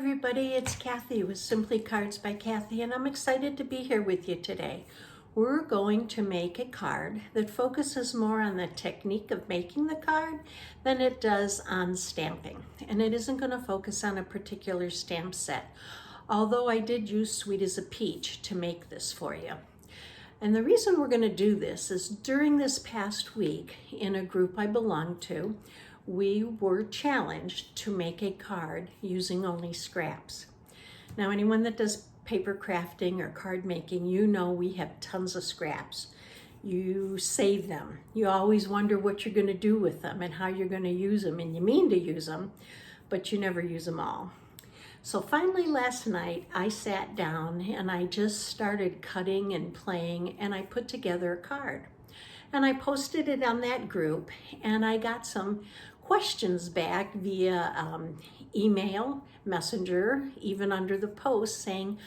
everybody, it's Kathi with Simply Cards by Kathi, and I'm excited to be here with you today. We're going to make a card that focuses more on the technique of making the card than it does on stamping. And it isn't going to focus on a particular stamp set, although I did use Sweet as a Peach to make this for you. And the reason we're going to do this is during this past week in a group I belong to, we were challenged to make a card using only scraps. Now, anyone that does paper crafting or card making, you know we have tons of scraps. You save them. You always wonder what you're going to do with them and how you're going to use them, and you mean to use them, but you never use them all. So finally last night I sat down and I just started cutting and playing, and I put together a card. And I posted it on that group, and I got some questions back via email, messenger, even under the post, saying,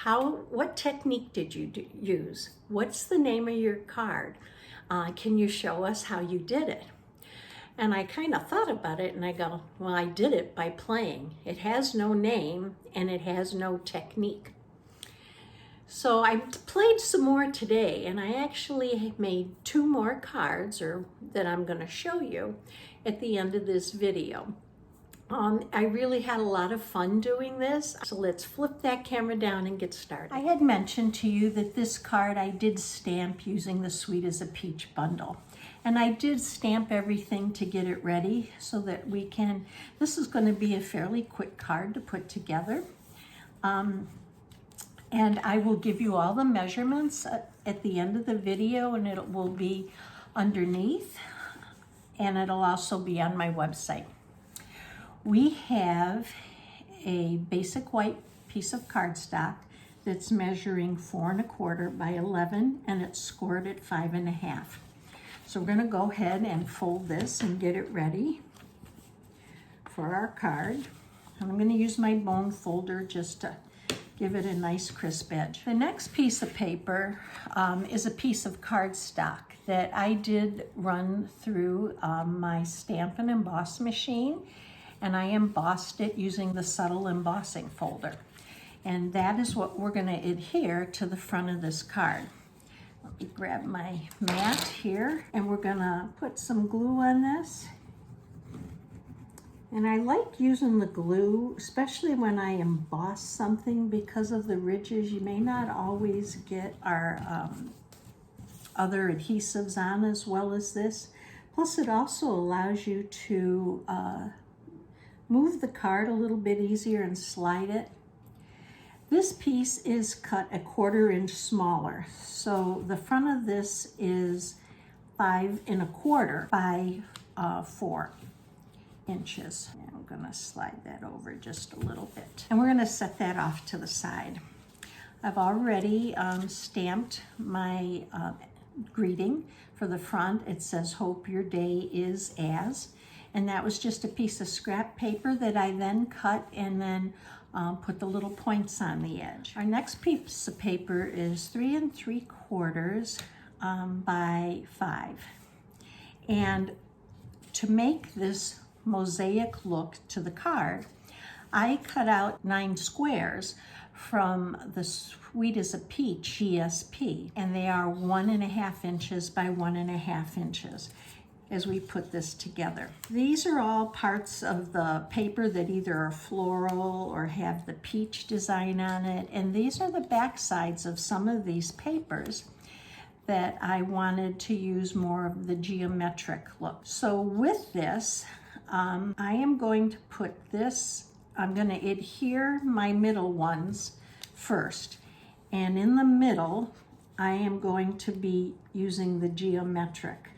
what technique did you use? What's the name of your card? Can you show us how you did it? And I kind of thought about it, and I go, well, I did it by playing. It has no name, and it has no technique. So I played some more today, and I actually made 2 more cards that I'm going to show you at the end of this video. I really had a lot of fun doing this, so let's flip that camera down and get started. I had mentioned to you that this card I did stamp using the Sweet as a Peach bundle. And I did stamp everything to get it ready so that this is going to be a fairly quick card to put together. And I will give you all the measurements at the end of the video, and it will be underneath, and it'll also be on my website. We have a basic white piece of cardstock that's measuring 4 1/4 by 11, and it's scored at 5 1/2. So we're going to go ahead and fold this and get it ready for our card. And I'm going to use my bone folder just to give it a nice crisp edge. The next piece of paper is a piece of cardstock that I did run through my stamp and emboss machine, and I embossed it using the subtle embossing folder. And that is what we're going to adhere to the front of this card. Let me grab my mat here, and we're going to put some glue on this. And I like using the glue, especially when I emboss something, because of the ridges. You may not always get our other adhesives on as well as this. Plus, it also allows you to move the card a little bit easier and slide it. This piece is cut 1/4 inch smaller. So the front of this is 5 1/4 by 4 inches. And I'm going to slide that over just a little bit. And we're going to set that off to the side. I've already stamped my greeting for the front. It says, "Hope your day is as." And that was just a piece of scrap paper that I then cut and then put the little points on the edge. Our next piece of paper is 3 3/4 by 5. And to make this mosaic look to the card, I cut out 9 squares from the Sweet as a Peach GSP, and they are 1 1/2 inches by 1 1/2 inches as we put this together. These are all parts of the paper that either are floral or have the peach design on it, and these are the back sides of some of these papers that I wanted to use more of the geometric look. So with this, I am going to put this, I'm going to adhere my middle ones first. And in the middle, I am going to be using the geometric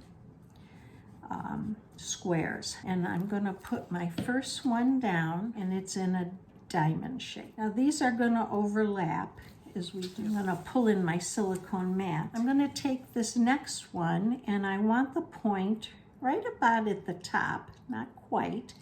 squares. And I'm going to put my first one down, and it's in a diamond shape. Now these are going to overlap as we do. I'm going to pull in my silicone mat. I'm going to take this next one, and I want the point right about at the top, not quite,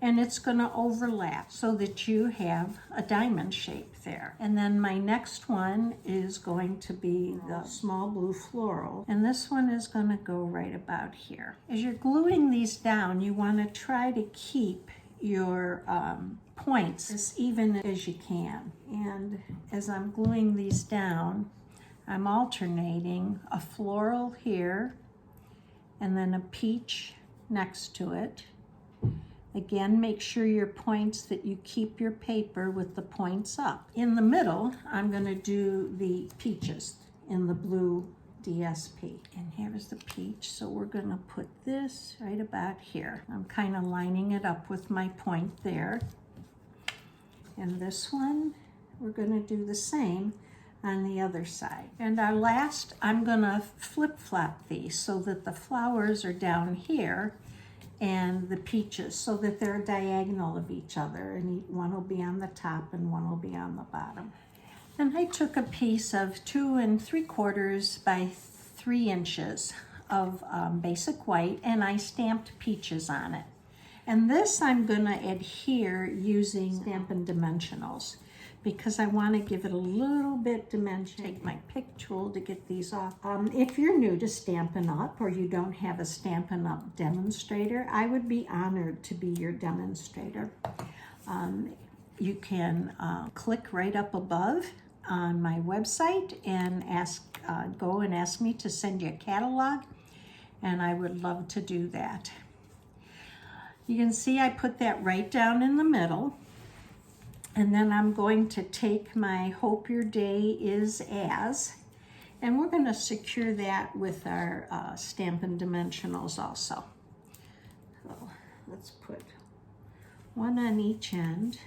and it's going to overlap so that you have a diamond shape there. And then my next one is going to be the small blue floral, and this one is going to go right about here. As you're gluing these down, you want to try to keep your points as even as you can. And as I'm gluing these down, I'm alternating a floral here and then a peach next to it. Again, make sure your points, that you keep your paper with the points up. In the middle, I'm going to do the peaches in the blue DSP. And here's the peach, so we're going to put this right about here. I'm kind of lining it up with my point there. And this one, we're going to do the same on the other side. And our last, I'm going to flip-flop these so that the flowers are down here and the peaches, so that they're diagonal of each other, and one will be on the top and one will be on the bottom. And I took a piece of 2 3/4 by 3 inches of basic white, and I stamped peaches on it. And this I'm going to adhere using Stampin' Dimensionals, because I want to give it a little bit dimension. Take my pick tool to get these off. If you're new to Stampin' Up, or you don't have a Stampin' Up demonstrator, I would be honored to be your demonstrator. You can click right up above on my website and go and ask me to send you a catalog, and I would love to do that. You can see I put that right down in the middle, and then I'm going to take my Hope Your Day Is As, and we're going to secure that with our Stampin' Dimensionals also. So let's put one on each end.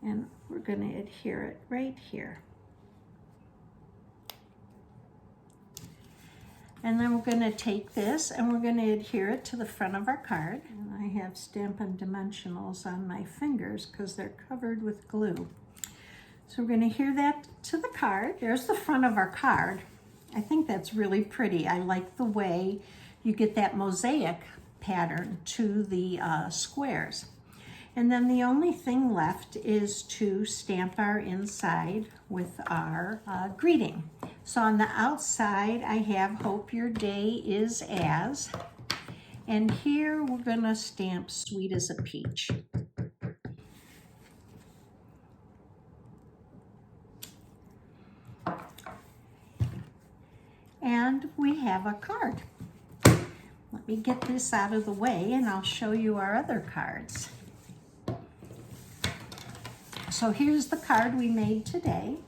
And we're going to adhere it right here. And then we're going to take this and we're going to adhere it to the front of our card. And I have Stampin' Dimensionals on my fingers because they're covered with glue. So we're going to adhere that to the card. There's the front of our card. I think that's really pretty. I like the way you get that mosaic pattern to the squares. And then the only thing left is to stamp our inside with our greeting. So on the outside, I have Hope Your Day Is As. And here we're going to stamp Sweet as a Peach. And we have a card. Let me get this out of the way and I'll show you our other cards. So here's the card we made today.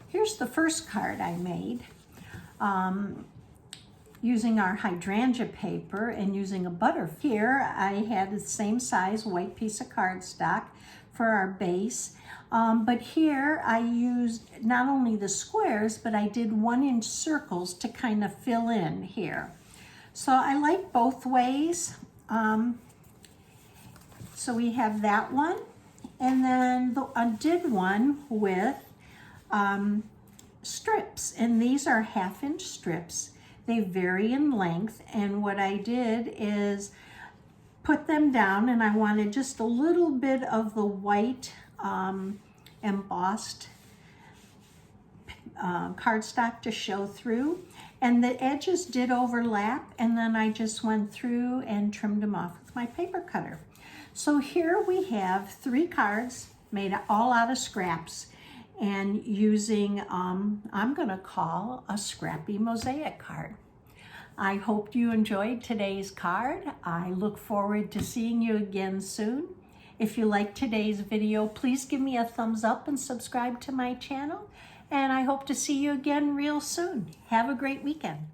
Here's the first card I made using our hydrangea paper and using a butterfly. Here I had the same size white piece of cardstock for our base, but here I used not only the squares, but I did 1-inch circles to kind of fill in here. So I like both ways. So we have that one. And then I did one with strips, and these are 1/2-inch strips. They vary in length, and what I did is put them down, and I wanted just a little bit of the white embossed cardstock to show through, and the edges did overlap, and then I just went through and trimmed them off with my paper cutter. So here we have 3 cards made all out of scraps and using, I'm going to call a Scrappy Mosaic card. I hope you enjoyed today's card. I look forward to seeing you again soon. If you liked today's video, please give me a thumbs up and subscribe to my channel. And I hope to see you again real soon. Have a great weekend.